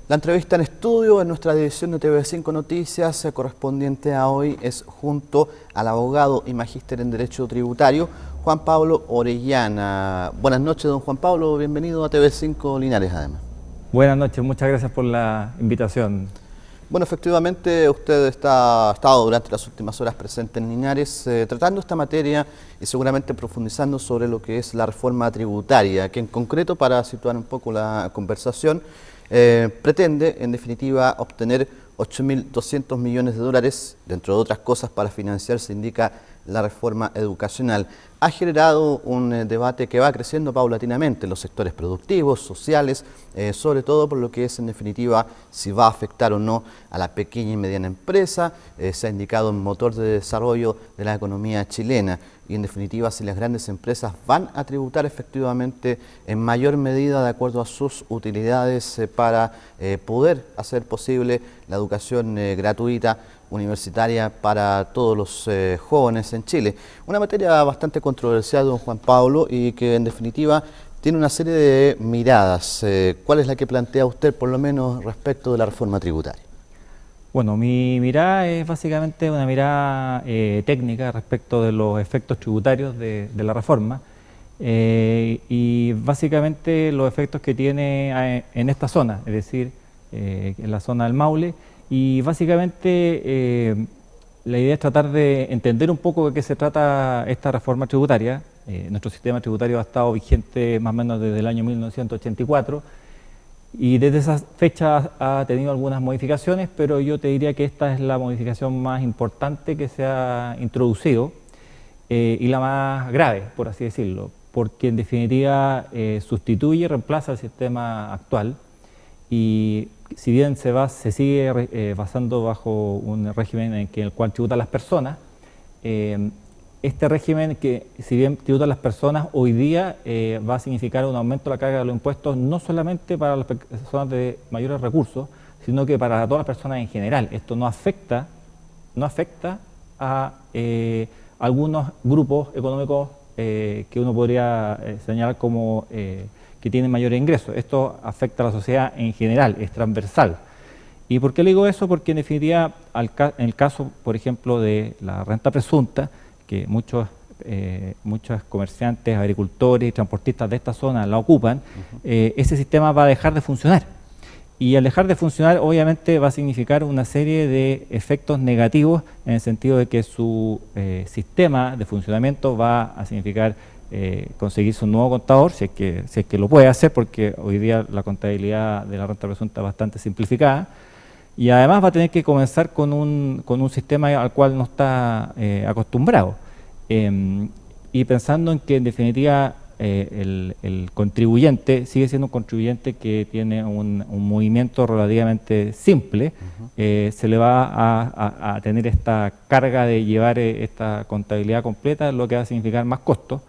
La entrevista en estudio en nuestra edición de TV5 Noticias correspondiente a hoy es junto al abogado y magíster en Derecho Tributario, Juan Pablo Orellana. Buenas noches, don Juan Pablo, bienvenido a TV5 Linares además. Buenas noches, muchas gracias por la invitación. Bueno, efectivamente usted ha estado durante las últimas horas presente en Linares tratando esta materia y seguramente profundizando sobre lo que es la reforma tributaria, que en concreto, para situar un poco la conversación, pretende en definitiva obtener 8.200 millones de dólares, dentro de otras cosas para financiar, se indica, la reforma educacional. Ha generado un debate que va creciendo paulatinamente en los sectores productivos, sociales, sobre todo por lo que es en definitiva si va a afectar o no a la pequeña y mediana empresa. Se ha indicado un motor de desarrollo de la economía chilena y en definitiva si las grandes empresas van a tributar efectivamente en mayor medida de acuerdo a sus utilidades para poder hacer posible la educación gratuita universitaria para todos los jóvenes en Chile. Una materia bastante controversial, don Juan Pablo, y que en definitiva tiene una serie de miradas. ¿Cuál es la que plantea usted, por lo menos, respecto de la reforma tributaria? Bueno, mi mirada es básicamente una mirada técnica respecto de los efectos tributarios de la reforma y básicamente los efectos que tiene en esta zona, es decir, en la zona del Maule. Y básicamente la idea es tratar de entender un poco de qué se trata esta reforma tributaria. Nuestro sistema tributario ha estado vigente más o menos desde el año 1984 y desde esa fecha ha tenido algunas modificaciones, pero yo te diría que esta es la modificación más importante que se ha introducido y la más grave, por así decirlo, porque en definitiva sustituye y reemplaza el sistema actual. Y si bien se sigue basando bajo un régimen en el cual tributan las personas, este régimen que si bien tributan las personas hoy día va a significar un aumento de la carga de los impuestos no solamente para las personas de mayores recursos, sino que para todas las personas en general. Esto no afecta a algunos grupos económicos que uno podría señalar como que tienen mayores ingresos. Esto afecta a la sociedad en general, es transversal. ¿Y por qué le digo eso? Porque en definitiva, en el caso, por ejemplo, de la renta presunta, que muchos comerciantes, agricultores y transportistas de esta zona la ocupan, ese sistema va a dejar de funcionar. Y al dejar de funcionar, obviamente, va a significar una serie de efectos negativos en el sentido de que su sistema de funcionamiento va a significar conseguirse un nuevo contador, si es que lo puede hacer, porque hoy día la contabilidad de la renta presunta es bastante simplificada, y además va a tener que comenzar con un sistema al cual no está acostumbrado. Y pensando en que en definitiva el contribuyente sigue siendo un contribuyente que tiene un movimiento relativamente simple, se le va a tener esta carga de llevar esta contabilidad completa, lo que va a significar más costos.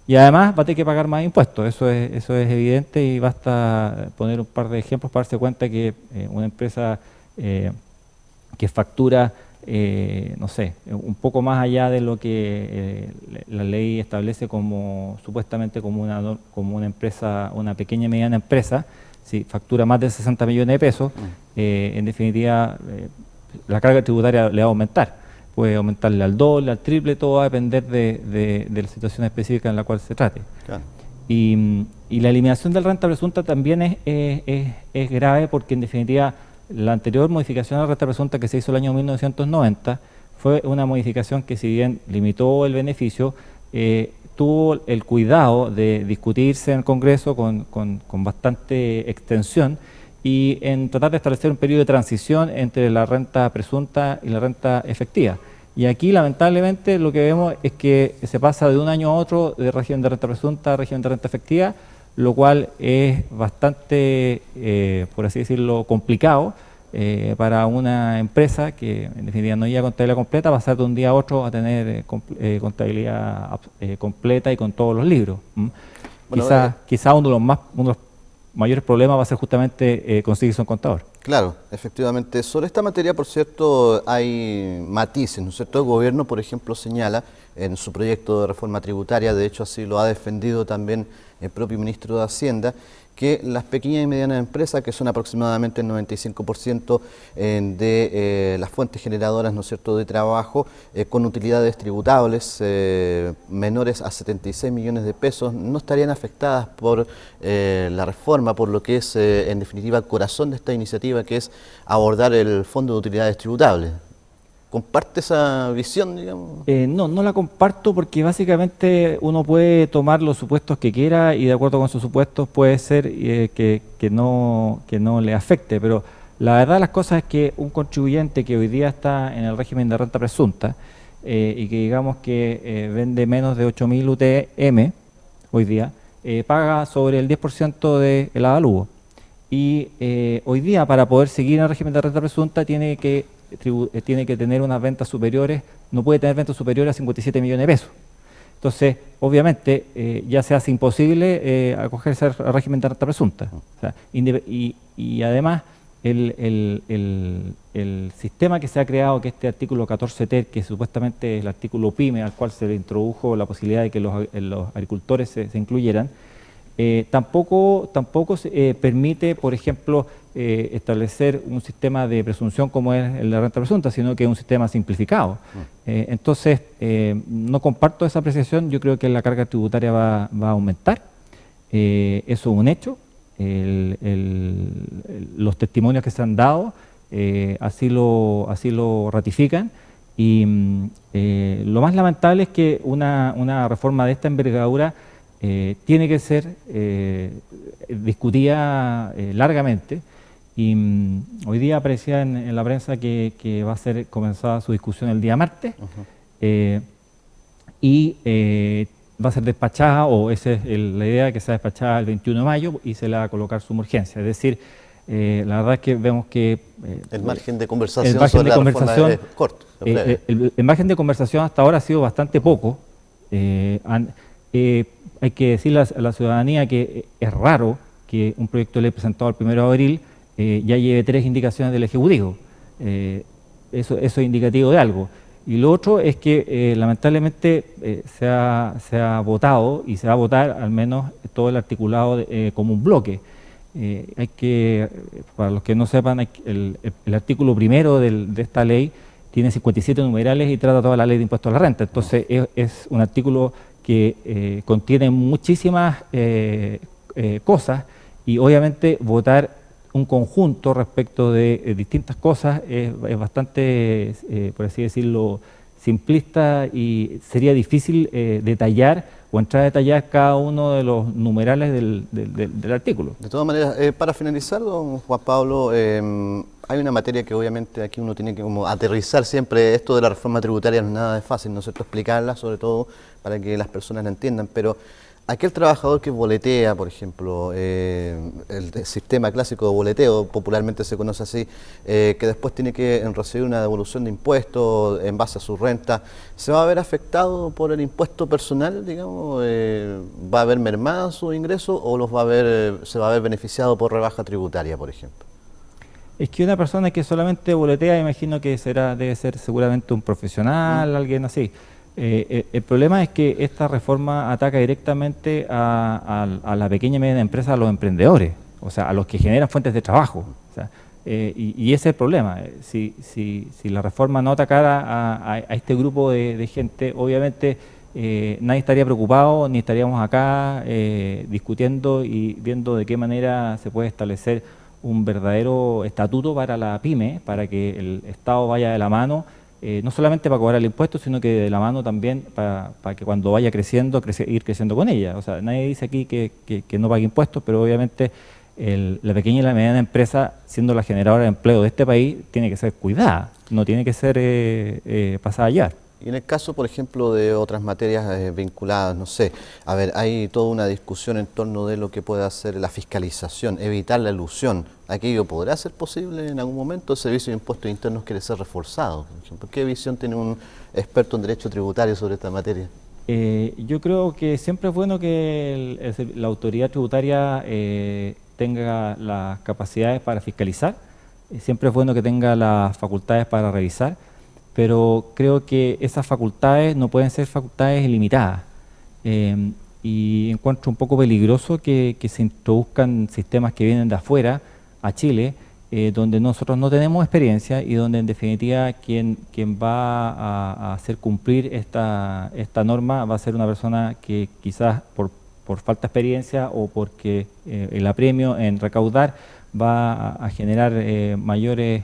Y además va a tener que pagar más impuestos, eso es evidente, y basta poner un par de ejemplos para darse cuenta que una empresa que factura, no sé, un poco más allá de lo que la ley establece como supuestamente como una empresa, una pequeña y mediana empresa, si factura más de 60 millones de pesos, en definitiva la carga tributaria le va a aumentar. Puede aumentarle al doble, al triple, todo va a depender de la situación específica en la cual se trate. Claro. Y la eliminación de la renta presunta también es grave porque en definitiva la anterior modificación de la renta presunta que se hizo el año 1990 fue una modificación que, si bien limitó el beneficio, tuvo el cuidado de discutirse en el Congreso con bastante extensión y en tratar de establecer un periodo de transición entre la renta presunta y la renta efectiva. Y aquí, lamentablemente, lo que vemos es que se pasa de un año a otro de régimen de renta presunta a régimen de renta efectiva, lo cual es bastante, por así decirlo, complicado para una empresa que en definitiva no lleva contabilidad completa, pasar de un día a otro a tener contabilidad completa y con todos los libros. Bueno, quizá uno de los mayores problemas va a ser justamente conseguirse un contador. Claro, efectivamente. Sobre esta materia, por cierto, hay matices, ¿no es cierto? El gobierno, por ejemplo, señala en su proyecto de reforma tributaria, de hecho así lo ha defendido también el propio ministro de Hacienda, que las pequeñas y medianas empresas, que son aproximadamente el 95% de las fuentes generadoras, ¿no es cierto?, de trabajo, con utilidades tributables menores a 76 millones de pesos, no estarían afectadas por la reforma, por lo que es, en definitiva, el corazón de esta iniciativa, que es abordar el Fondo de Utilidades Tributables. ¿Comparte esa visión, digamos? No la comparto, porque básicamente uno puede tomar los supuestos que quiera y de acuerdo con esos supuestos puede ser que no le afecte, pero la verdad de las cosas es que un contribuyente que hoy día está en el régimen de renta presunta y que digamos que vende menos de 8.000 UTM hoy día, paga sobre el 10% del avalúo. Y hoy día, para poder seguir en el régimen de renta presunta, tiene que tener unas ventas superiores, no puede tener ventas superiores a 57 millones de pesos. Entonces, obviamente, ya se hace imposible acogerse al régimen de renta presunta. O sea, y además, el sistema que se ha creado, que este artículo 14 ter, que supuestamente es el artículo PYME, al cual se le introdujo la posibilidad de que los agricultores se incluyeran, tampoco permite, por ejemplo, establecer un sistema de presunción como es el de renta presunta, sino que es un sistema simplificado. Entonces, no comparto esa apreciación. Yo creo que la carga tributaria va a aumentar. Eso es un hecho. Los testimonios que se han dado así lo ratifican. Y lo más lamentable es que una reforma de esta envergadura tiene que ser discutida largamente, y hoy día aparecía en la prensa que va a ser comenzada su discusión el día martes, y va a ser despachada, o esa es la idea, que sea despachada el 21 de mayo y se le va a colocar su urgencia. Es decir, la verdad es que vemos que el margen de conversación sobre la reforma es corto. El margen de conversación hasta ahora ha sido bastante poco. Hay que decirle a la ciudadanía que es raro que un proyecto de ley presentado el 1 de abril ya lleve 3 indicaciones del Ejecutivo. Eso es indicativo de algo. Y lo otro es que lamentablemente se ha votado y se va a votar al menos todo el articulado como un bloque. Para los que no sepan, el artículo primero de esta ley tiene 57 numerales y trata toda la ley de impuestos a la renta. Entonces es un artículo que contiene muchísimas cosas, y obviamente votar un conjunto respecto de distintas cosas es bastante, por así decirlo, simplista, y sería difícil detallar o entrar a detallar cada uno de los numerales del artículo. De todas maneras, para finalizar, don Juan Pablo, hay una materia que obviamente aquí uno tiene que como aterrizar siempre. Esto de la reforma tributaria no es nada de fácil, ¿no es cierto?, explicarla, sobre todo para que las personas la entiendan, pero aquel trabajador que boletea, por ejemplo, el sistema clásico de boleteo, popularmente se conoce así, que después tiene que recibir una devolución de impuestos en base a su renta, ¿se va a ver afectado por el impuesto personal, digamos? ¿Va a haber mermado su ingreso o se va a ver beneficiado por rebaja tributaria, por ejemplo? Es que una persona que solamente boletea, imagino que debe ser seguramente un profesional, alguien así. El problema es que esta reforma ataca directamente a la pequeña y mediana empresa, a los emprendedores, o sea, a los que generan fuentes de trabajo. O sea, y ese es el problema. Si la reforma no atacara a este grupo de gente, obviamente nadie estaría preocupado, ni estaríamos acá discutiendo y viendo de qué manera se puede establecer un verdadero estatuto para la PYME, para que el Estado vaya de la mano, no solamente para cobrar el impuesto, sino que de la mano también para que cuando vaya creciendo, ir creciendo con ella. O sea, nadie dice aquí que no pague impuestos, pero obviamente la pequeña y la mediana empresa, siendo la generadora de empleo de este país, tiene que ser cuidada, no tiene que ser pasada allá. Y en el caso, por ejemplo, de otras materias vinculadas, no sé, a ver, hay toda una discusión en torno de lo que puede hacer la fiscalización, evitar la elusión. ¿Aquello podrá ser posible en algún momento? El Servicio de Impuestos Internos quiere ser reforzado, por ejemplo. ¿Qué visión tiene un experto en derecho tributario sobre esta materia? Yo creo que siempre es bueno que la autoridad tributaria tenga las capacidades para fiscalizar, siempre es bueno que tenga las facultades para revisar, pero creo que esas facultades no pueden ser facultades ilimitadas. Y y encuentro un poco peligroso que se introduzcan sistemas que vienen de afuera a Chile, donde nosotros no tenemos experiencia y donde en definitiva quien va a hacer cumplir esta norma va a ser una persona que quizás por falta de experiencia o porque el apremio en recaudar va a generar mayores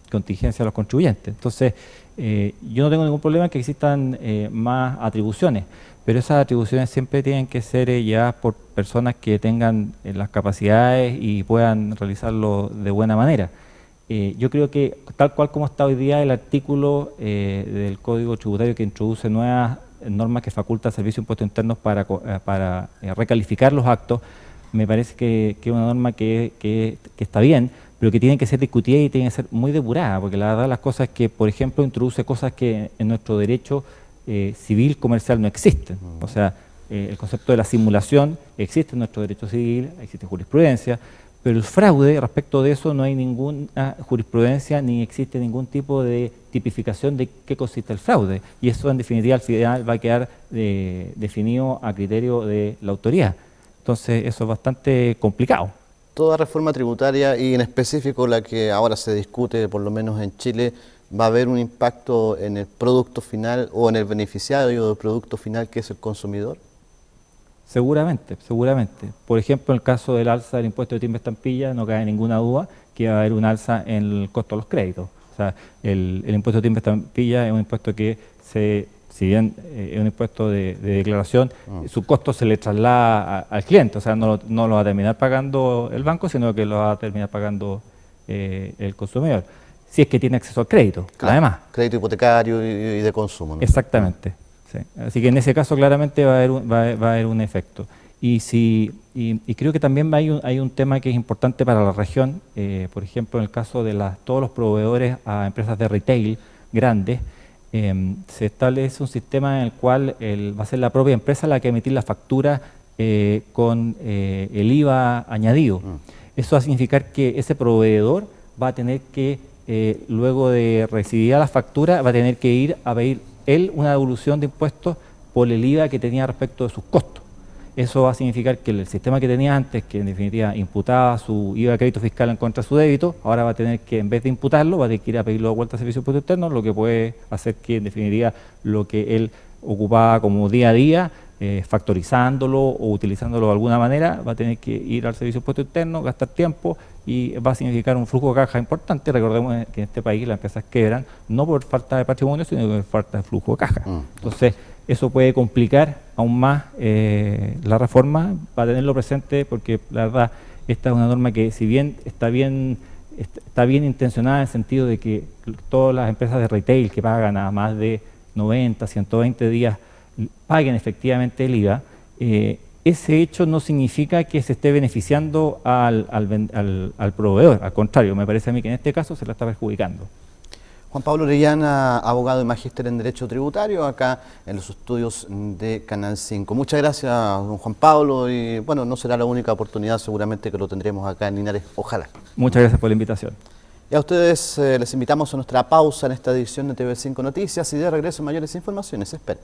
contingencias a los contribuyentes. Entonces, yo no tengo ningún problema en que existan más atribuciones, pero esas atribuciones siempre tienen que ser llevadas por personas que tengan las capacidades y puedan realizarlo de buena manera. Yo creo que tal cual como está hoy día el artículo del Código Tributario que introduce nuevas normas que faculta al Servicio de Impuestos Internos para recalificar los actos, me parece que es una norma que está bien, pero que tiene que ser discutida y tiene que ser muy depurada, porque la verdad las cosas es que, por ejemplo, introduce cosas que en nuestro derecho civil comercial no existen. O sea, el concepto de la simulación existe en nuestro derecho civil, existe jurisprudencia, pero el fraude, respecto de eso no hay ninguna jurisprudencia ni existe ningún tipo de tipificación de qué consiste el fraude. Y eso en definitiva al final va a quedar definido a criterio de la autoridad. Entonces eso es bastante complicado. Toda reforma tributaria y en específico la que ahora se discute, por lo menos en Chile, va a haber un impacto en el producto final o en el beneficiario del producto final que es el consumidor. Seguramente, seguramente. Por ejemplo, en el caso del alza del impuesto de timbre estampilla, no cabe ninguna duda que va a haber un alza en el costo de los créditos. O sea, el impuesto de timbre estampilla es un impuesto que si bien es un impuesto de declaración, su costo se le traslada al cliente. O sea, no lo va a terminar pagando el banco, sino que lo va a terminar pagando el consumidor. Si es que tiene acceso al crédito, claro, además. Crédito hipotecario y de consumo, ¿no? Exactamente. Sí. Así que en ese caso claramente va a haber un efecto. Y creo que también hay un tema que es importante para la región, por ejemplo, en el caso de todos los proveedores a empresas de retail grandes, se establece un sistema en el cual va a ser la propia empresa la que emitir la factura con el IVA añadido. Eso va a significar que ese proveedor va a tener que, luego de recibir la factura, va a tener que ir a pedir él una devolución de impuestos por el IVA que tenía respecto de sus costos. Eso va a significar que el sistema que tenía antes, que en definitiva imputaba su IVA de crédito fiscal en contra de su débito, ahora va a tener que, en vez de imputarlo, va a tener que ir a pedirlo de vuelta al Servicio de Impuestos Internos, lo que puede hacer que en definitiva lo que él ocupaba como día a día, factorizándolo o utilizándolo de alguna manera, va a tener que ir al Servicio de Impuestos Internos, gastar tiempo y va a significar un flujo de caja importante. Recordemos que en este país las empresas quebran no por falta de patrimonio, sino por falta de flujo de caja. Entonces, eso puede complicar aún más la reforma, para tenerlo presente, porque la verdad esta es una norma que, si bien está bien intencionada en el sentido de que todas las empresas de retail que pagan a más de 90, 120 días paguen efectivamente el IVA, ese hecho no significa que se esté beneficiando al proveedor. Al contrario, me parece a mí que en este caso se la está perjudicando. Juan Pablo Orellana, abogado y magíster en Derecho Tributario, acá en los estudios de Canal 5. Muchas gracias, don Juan Pablo, y bueno, no será la única oportunidad, seguramente que lo tendremos acá en Linares, ojalá. Muchas gracias por la invitación. Y a ustedes les invitamos a nuestra pausa en esta edición de TV5 Noticias y de regreso mayores informaciones. Esperen.